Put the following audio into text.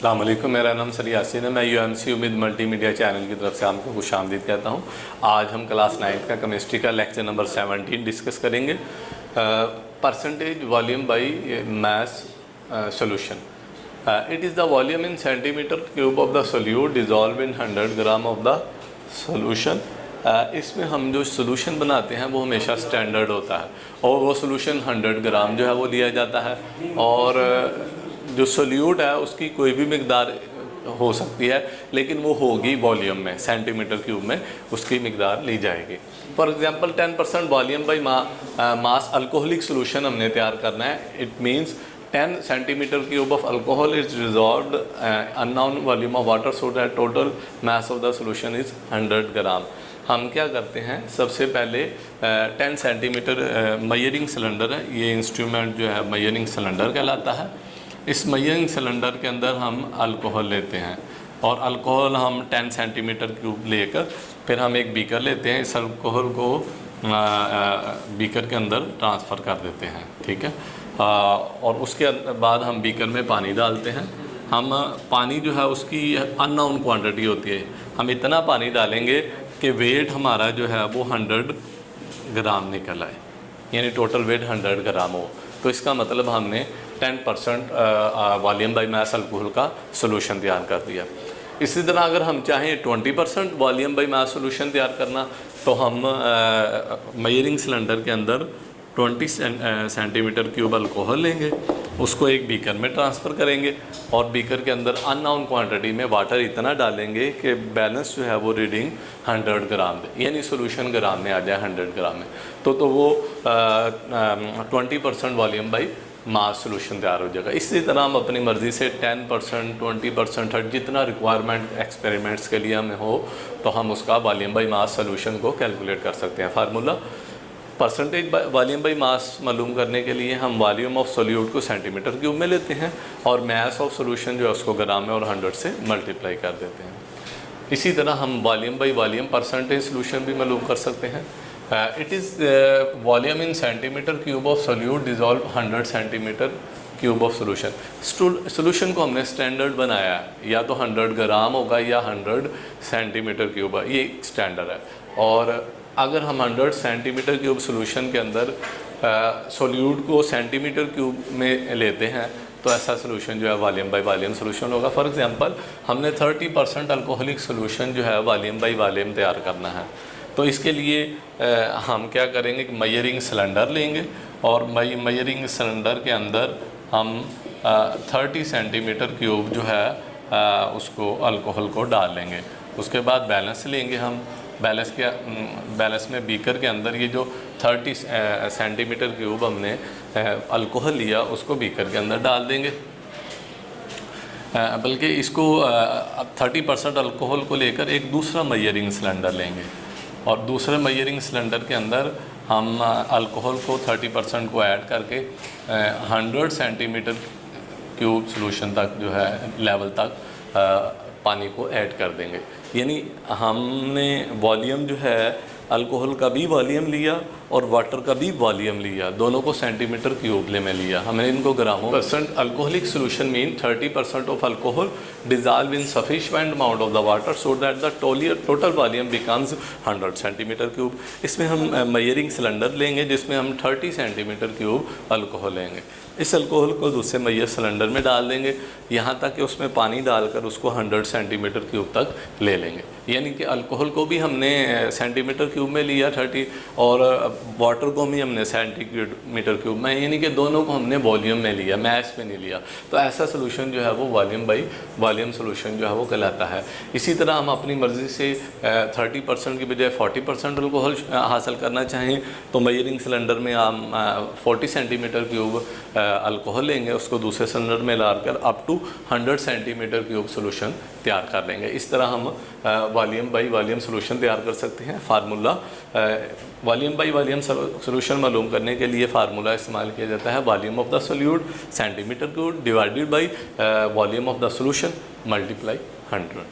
अस्सलाम वालेकुम, मेरा नाम सर यासीन है। मैं यूएमसी उम्मीद मल्टीमीडिया चैनल की तरफ से आपको खुशामदीद कहता हूँ। आज हम क्लास 9 का केमिस्ट्री का लेक्चर नंबर 17 डिस्कस करेंगे। Percentage volume by mass solution. It is the volume in centimetre cube of the solute dissolve in 100 gram of the solution. इसमें हम जो सोल्यूशन बनाते हैं वो हमेशा स्टैंडर्ड होता है और वो सोल्यूशन 100 ग्राम जो है वो लिया जाता है, और जो सोल्यूट है उसकी कोई भी मिकदार हो सकती है, लेकिन वो होगी वॉल्यूम में, सेंटीमीटर क्यूब में उसकी मिकदार ली जाएगी। For example 10% volume by mass alcoholic solution हमने तैयार करना है। It means 10 centimetre cube of alcohol is dissolved unknown volume of water, so that total mass of the solution is 100 ग्राम। हम क्या करते हैं, सबसे पहले 10 सेंटीमीटर मेजरिंग सिलेंडर है, ये इंस्ट्रूमेंट जो है मेजरिंग सिलेंडर कहलाता है। इस मेजरिंग सिलेंडर के अंदर हम अल्कोहल लेते हैं और अल्कोहल हम 10 सेंटीमीटर क्यूब लेकर फिर हम एक बीकर लेते हैं। इस अल्कोहल को बीकर के अंदर ट्रांसफ़र कर देते हैं, ठीक है। और उसके बाद हम बीकर में पानी डालते हैं। हम पानी जो है उसकी अननोन क्वांटिटी होती है, हम इतना पानी डालेंगे कि वेट हमारा जो है वो 100 ग्राम निकल आए, यानी टोटल वेट 100 ग्राम हो। तो इसका मतलब हमने 10% वॉल्यूम बाई मास अल्कोहल का सोल्यूशन तैयार कर दिया। इसी तरह अगर हम चाहें 20% वॉल्यूम बाई मास सोल्यूशन तैयार करना, तो हम मेजरिंग सिलेंडर के अंदर 20 सेंटीमीटर क्यूब अल्कोहल लेंगे, उसको एक बीकर में ट्रांसफ़र करेंगे और बीकर के अंदर अननोन क्वांटिटी में वाटर इतना डालेंगे कि बैलेंस जो है वो रीडिंग 100 ग्राम दे, यानी सोल्यूशन ग्राम में आ जाए 100 ग्राम में। तो वो 20% वॉल्यूम बाई मास सोल्यूशन तैयार हो जाएगा। इसी तरह हम अपनी मर्ज़ी से 10%, 20%, 30 जितना रिक्वायरमेंट एक्सपेरिमेंट्स के लिए हमें हो, तो हम उसका वॉल्यूम बाई मास सोल्यूशन को कैलकुलेट कर सकते हैं। Formula percentage volume by mass मालूम करने के लिए हम वॉल्यूम ऑफ सोल्यूट को सेंटीमीटर क्यूब में लेते हैं और मास ऑफ सोल्यूशन जो है उसको ग्राम में और 100 से मल्टीप्लाई कर देते हैं। इसी तरह हम volume by volume percentage solution भी मालूम कर सकते हैं। It is volume in centimetre cube of solute dissolve 100 centimetre cube of solution. Solution को हमने स्टैंडर्ड बनाया है, या तो 100 ग्राम होगा या 100 सेंटीमीटर क्यूब है, ये स्टैंडर्ड है। और अगर हम 100 सेंटीमीटर क्यूब सोल्यूशन के अंदर सोल्यूट को सेंटीमीटर क्यूब में लेते हैं, तो ऐसा सोल्यूशन जो है वॉल्यूम बाई वॉल्यूम सोल्यूशन होगा। फॉर एग्जांपल हमने 30% अल्कोहलिक सोल्यूशन जो है वॉल्यूम बाई वॉल्यूम तैयार करना है, तो इसके लिए हम क्या करेंगे कि मेजरिंग सिलेंडर लेंगे और मेजरिंग सिलेंडर के अंदर हम 30 सेंटीमीटर क्यूब जो है उसको अल्कोहल को डाल लेंगे। उसके बाद बैलेंस लेंगे हम, बैलेंस में बीकर के अंदर ये जो 30 सेंटीमीटर क्यूब हमने अल्कोहल लिया उसको बीकर के अंदर डाल देंगे। बल्कि इसको 30% अल्कोहल को लेकर एक दूसरा मेजरिंग सिलेंडर लेंगे और दूसरे मेजरिंग सिलेंडर के अंदर हम अल्कोहल को 30% को ऐड करके 100 सेंटीमीटर क्यूब सोल्यूशन तक जो है लेवल तक पानी को ऐड कर देंगे। यानी हमने वॉल्यूम जो है अल्कोहल का भी वॉल्यूम लिया और वाटर का भी वॉल्यूम लिया, दोनों को सेंटीमीटर क्यूब में लिया, हमने इनको ग्रामों percent. Alcoholic solution mean 30% of alcohol dissolve in sufficient amount of the water so that the total volume becomes 100 centimetre cube. इसमें हम मेजरिंग सिलेंडर लेंगे जिसमें हम 30 सेंटीमीटर क्यूब अल्कोहल लेंगे। इस अल्कोहल को दूसरे मेजर सिलेंडर में डाल देंगे, यहाँ तक कि उसमें पानी डालकर उसको 100 सेंटीमीटर क्यूब तक ले लेंगे। यानी कि अल्कोहल को भी हमने सेंटीमीटर क्यूब में लिया 30 और वाटर को भी हमने सेंटीमीटर क्यूब में, यानी कि दोनों को हमने वॉल्यूम में लिया, मैस में नहीं लिया। तो ऐसा सोल्यूशन जो है वो वॉल्यूम बाई वॉल्यूम सोल्यूशन जो है वो कहलाता है। इसी तरह हम अपनी मर्ज़ी से 30% की बजाय 40% अल्कोहल हासिल करना चाहें, तो मेजरिंग सिलेंडर में हम 40 सेंटीमीटर क्यूब अल्कोहल लेंगे, उसको दूसरे सिलेंडर में लाकर up to 100 centimetre cube solution तैयार कर लेंगे। इस तरह हम वॉल्यूम बाई वॉल्यूम सोल्यूशन तैयार कर सकते हैं। Formula volume by volume solution मालूम करने के लिए फार्मूला इस्तेमाल किया जाता है volume of the solute centimetre cube divided by volume of the solution multiply 100।